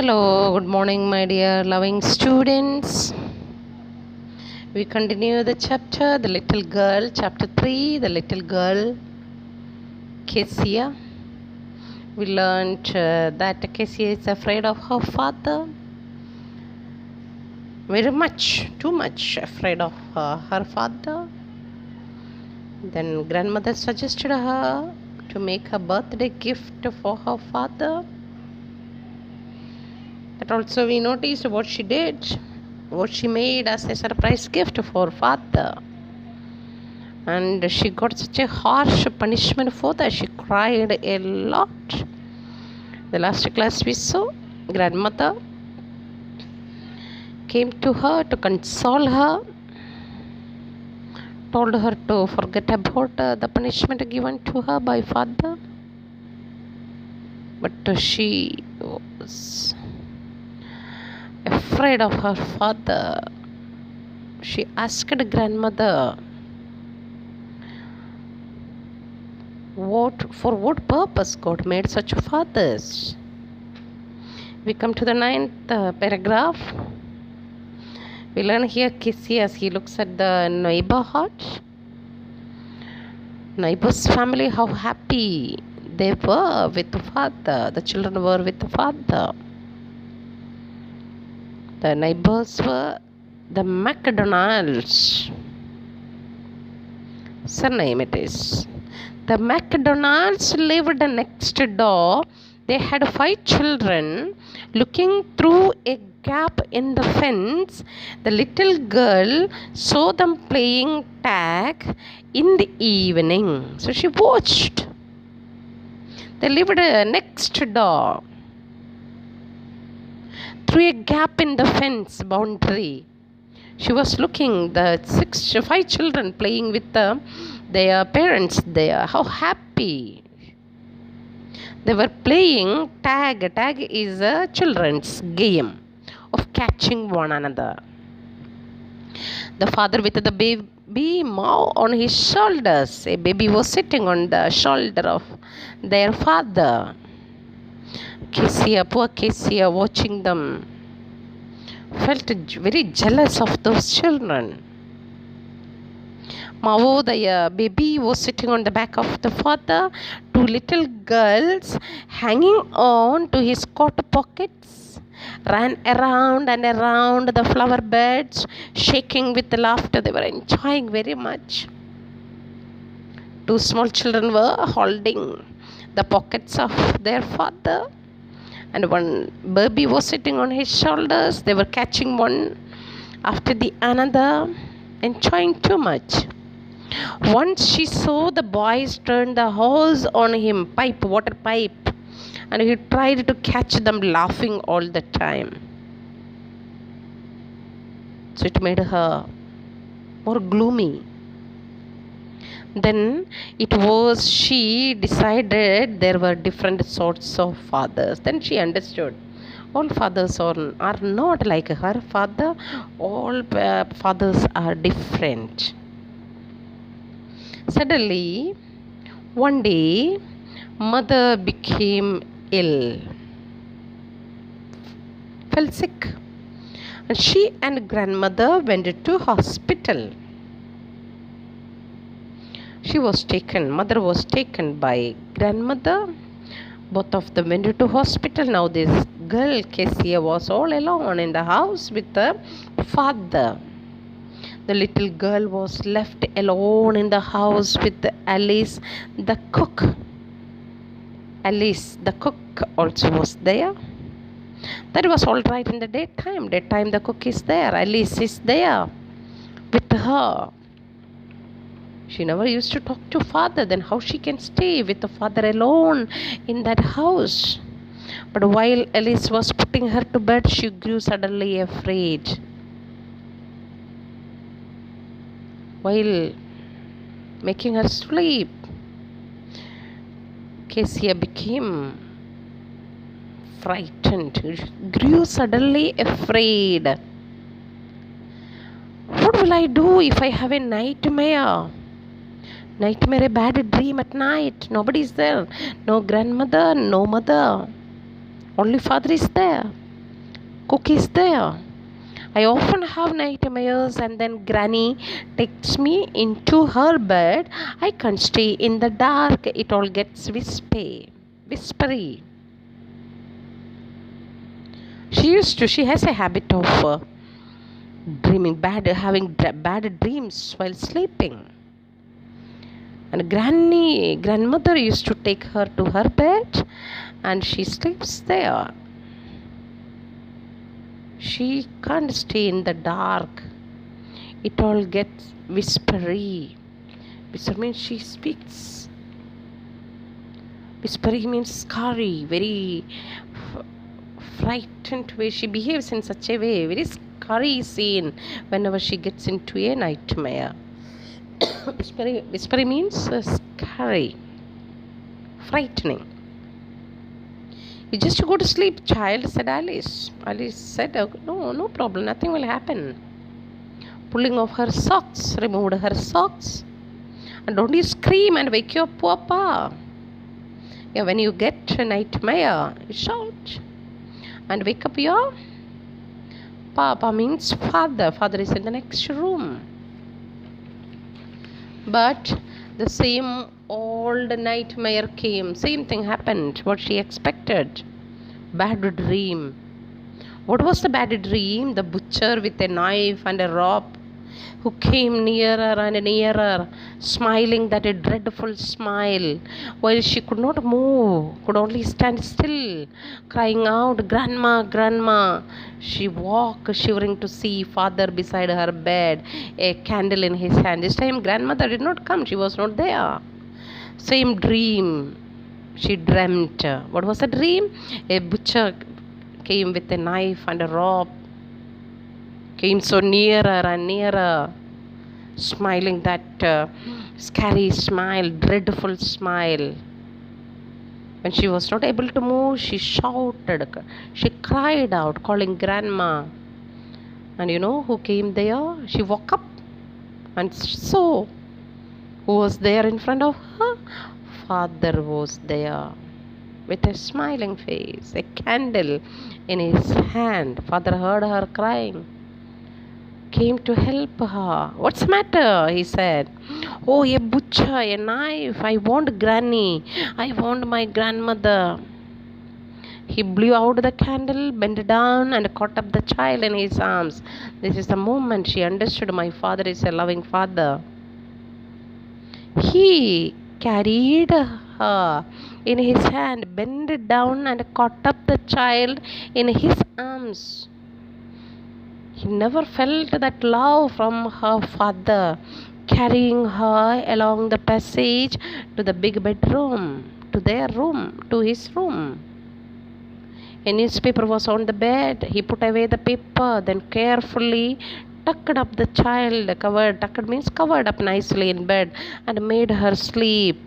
Hello, good morning, my dear loving students. We continue the chapter, The Little Girl, chapter 3, The Little Girl, Kezia. We learned that Kezia is afraid of her father, very much, too much afraid of her father. Then grandmother suggested her to make a birthday gift for her father. That also we noticed what she did, what she made as a surprise gift for father. And she got such a harsh punishment for that. She cried a lot. The last class we saw, grandmother came to her to console her, told her to forget about the punishment given to her by father. But she was afraid of her father. She asked grandmother, for what purpose God made such fathers? We come to the 9th paragraph. We learn here Kezia as he looks at the neighbor's family, how happy they were with the father. The children were with the father. The neighbors were the McDonalds. Surname it is. The McDonalds lived next door. They had 5 children. Looking through a gap in the fence, the little girl saw them playing tag in the evening. So she watched. They lived next door. Through a gap in the fence boundary, she was looking the 5 children playing with their parents there. How happy! They were playing tag. Tag is a children's game of catching one another. The father with the baby Mao on his shoulders. A baby was sitting on the shoulder of their father. Poor Kezia, watching them, felt very jealous of those children. Mao, the baby, was sitting on the back of the father. 2 little girls, hanging on to his coat pockets, ran around and around the flower beds, shaking with laughter. They were enjoying very much. 2 small children were holding the pockets of their father, and one baby was sitting on his shoulders. They were catching one after the another, enjoying too much. Once she saw the boys turn the hose on him, water pipe, and he tried to catch them, laughing all the time. So it made her more gloomy. Then she decided there were different sorts of fathers. Then she understood all fathers are not like her father. All fathers are different. Suddenly, one day, mother became ill, fell sick, and she and grandmother went to hospital. Mother was taken by grandmother. Both of them went to hospital. Now this girl, Kezia, was all alone in the house with the father. The little girl was left alone in the house with Alice, the cook. Alice, the cook, also was there. That was all right in the daytime. Daytime, the cook is there. Alice is there with her. She never used to talk to father. Then how she can stay with the father alone in that house? But while Alice was putting her to bed, she grew suddenly afraid. While making her sleep, Kezia became frightened, grew suddenly afraid. What will I do if I have a nightmare? A bad dream at night. Nobody is there. No grandmother, no mother. Only father is there. Cook is there. I often have nightmares, and then Granny takes me into her bed. I can't stay in the dark. It all gets whispery. She has a habit of having bad dreams while sleeping. And grandmother used to take her to her bed, and she sleeps there. She can't stay in the dark. It all gets whispery. Whisper means she speaks. Whispery means scary, very frightened way. She behaves in such a way, very scary scene whenever she gets into a nightmare. Whispery means scary, frightening. You just go to sleep, child, said Alice. Alice said, no problem, nothing will happen. Pulling off her socks, removed her socks. And don't you scream and wake your papa. Yeah, when you get a nightmare, you shout and wake up your papa means father. Father is in the next room. But the same old nightmare came. Same thing happened. What she expected. Bad dream. What was the bad dream? The butcher with a knife and a rope who came nearer and nearer, smiling that a dreadful smile, while she could not move, could only stand still, crying out, "Grandma, Grandma." She walked, shivering, to see father beside her bed, a candle in his hand. This time grandmother did not come, she was not there. Same dream she dreamt. What was the dream? A butcher came with a knife and a rope, came so nearer and nearer, smiling that scary smile, dreadful smile. When she was not able to move, she shouted, she cried out, calling grandma. And you know who came there? She woke up and saw who was there in front of her. Father was there with a smiling face, a candle in his hand. Father heard her crying, came to help her. "What's the matter?" he said. "Oh, a butcher, a knife. I want Granny. I want my grandmother." He blew out the candle, bent down, and caught up the child in his arms. This is the moment she understood my father is a loving father. He carried her in his hand, bent down, and caught up the child in his arms. He never felt that love from her father, carrying her along the passage to the big bedroom, to their room, to his room. A newspaper was on the bed. He put away the paper, then carefully tucked up the child, tucked means covered up nicely in bed, and made her sleep.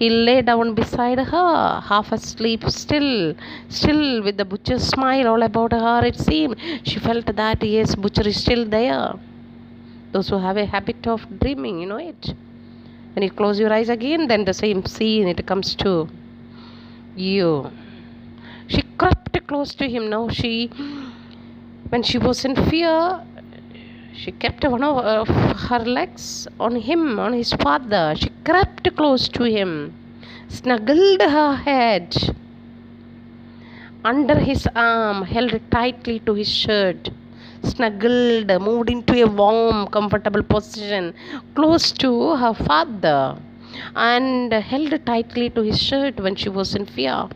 He lay down beside her, half asleep, still with the butcher's smile all about her, it seemed. She felt that, yes, butcher is still there. Those who have a habit of dreaming, you know it. When you close your eyes again, then the same scene, it comes to you. She crept close to him. Now when she was in fear, she kept one of her legs on him, on his father. She crept close to him, snuggled her head under his arm, held tightly to his shirt, snuggled, moved into a warm, comfortable position close to her father, and held tightly to his shirt when she was in fear.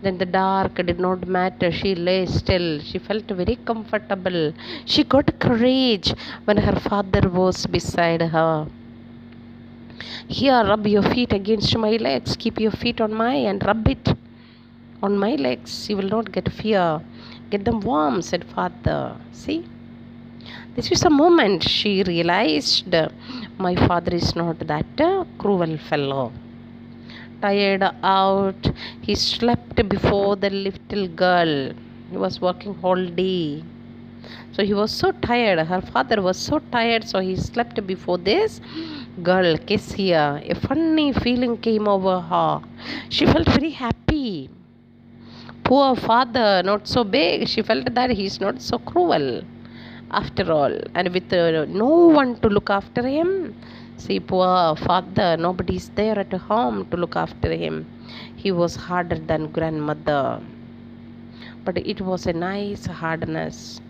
Then the dark did not matter. She lay still. She felt very comfortable. She got courage when her father was beside her. "Here, rub your feet against my legs. Keep your feet on my and rub it on my legs. You will not get fear. Get them warm," said father. See? This was a moment she realized my father is not that cruel fellow. Tired out, he slept before the little girl. He was working all day, so he was so tired. Her father was so tired, so he slept before this girl, Kezia. A funny feeling came over her. She felt very happy. Poor father, not so big. She felt that he's not so cruel after all, and with no one to look after him. See, poor father, nobody's there at home to look after him. He was harder than grandmother, but it was a nice hardness.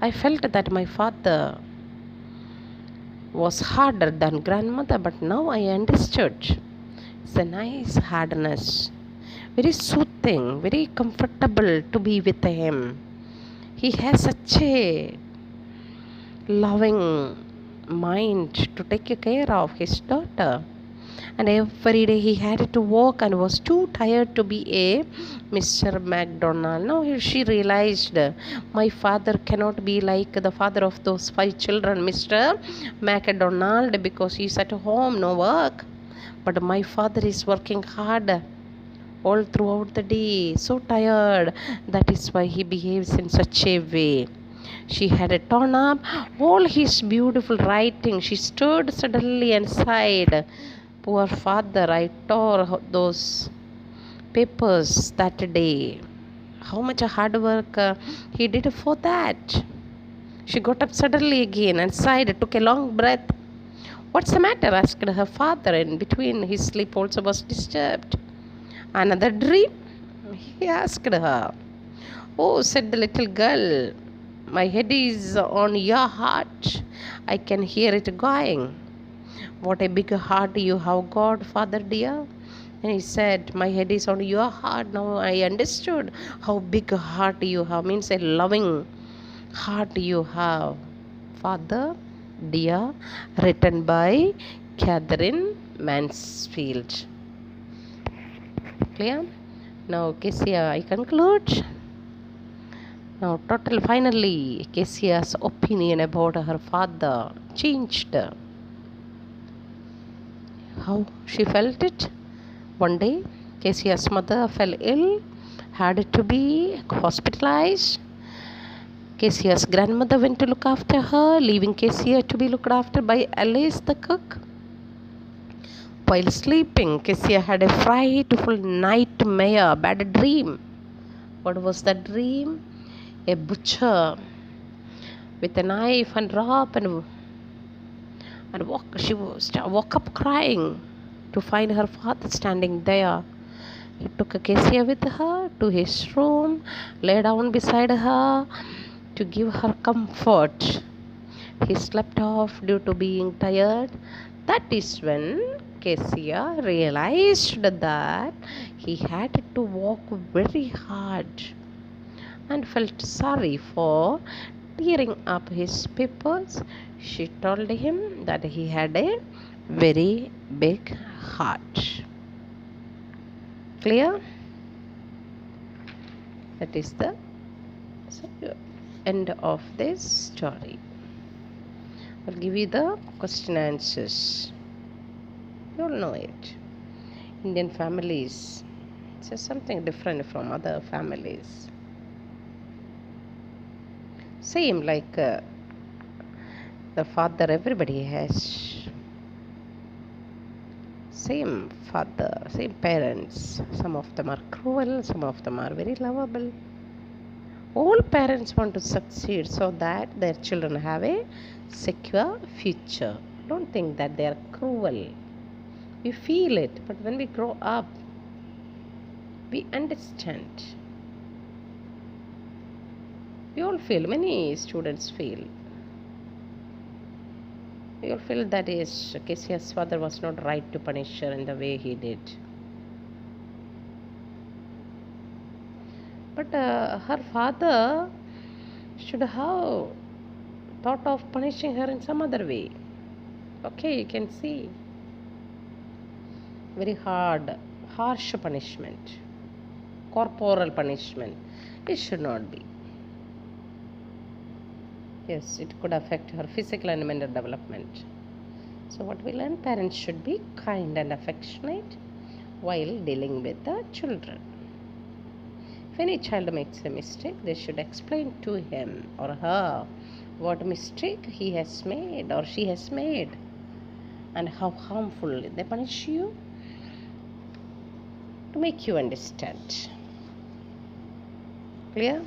I felt that my father was harder than grandmother, but now I understood. It's a nice hardness, very soothing, very comfortable to be with him. He has such a loving mind to take care of his daughter. And every day he had to work and was too tired to be a Mr. McDonald. Now she realized my father cannot be like the father of those 5 children, Mr. McDonald, because he's at home, no work. But my father is working hard all throughout the day, so tired. That is why he behaves in such a way. She had torn up all his beautiful writing. She stirred suddenly and sighed. Poor father, I tore those papers that day. How much hard work he did for that. She got up suddenly again and sighed, took a long breath. What's the matter? Asked her father. In between, his sleep also was disturbed. Another dream? He asked her. Oh, said the little girl, my head is on your heart. I can hear it going. What a big heart you have got, father dear. And he said, my head is on your heart. Now I understood how big a heart you have. Means a loving heart you have, father dear. Written by Catherine Mansfield. Clear? Now, Kezia, I conclude. Now, finally, Kezia's opinion about her father changed. How she felt it? One day, Kezia's mother fell ill, had to be hospitalized. Kezia's grandmother went to look after her, leaving Kezia to be looked after by Alice the cook. While sleeping, Kezia had a frightful nightmare, bad dream. What was the dream? A butcher with a knife and rope she woke up crying to find her father standing there. He took Kezia with her to his room, lay down beside her to give her comfort. He slept off due to being tired. That is when Kezia realized that he had to work very hard and felt sorry for tearing up his papers. She told him that he had a very big heart. Clear? That is the end of this story. I'll give you the question answers. You'll know it. Indian families, it's just something different from other families. Same like the father, everybody has same father, same parents. Some of them are cruel, some of them are very lovable. All parents want to succeed so that their children have a secure future. Don't think that they are cruel. We feel it, but when we grow up, we understand. We all feel, many students feel. We all feel that Kezia's father was not right to punish her in the way he did. But her father should have thought of punishing her in some other way. Okay, you can see. Very harsh punishment, corporal punishment. It should not be. Yes, it could affect her physical and mental development. So what we learn, parents should be kind and affectionate while dealing with the children. If any child makes a mistake, they should explain to him or her what mistake he has made or she has made and how harmful they punish you to make you understand. Clear?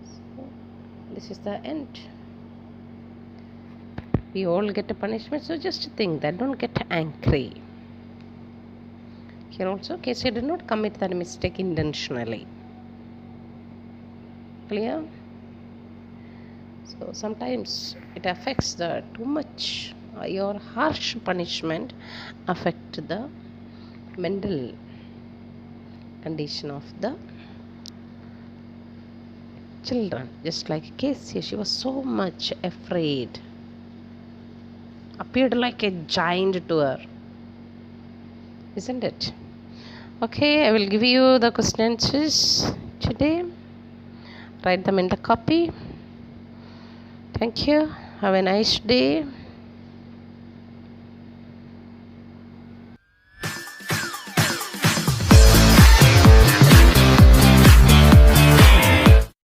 So, this is the end. We all get a punishment, so just think that, don't get angry. Here also, Casey did not commit that mistake intentionally. Clear? So sometimes it affects the too much. Your harsh punishment affect the mental condition of the children. Just like Casey, she was so much afraid. Appeared like a giant to her. Isn't it? Okay, I will give you the question answers today. Write them in the copy. Thank you. Have a nice day.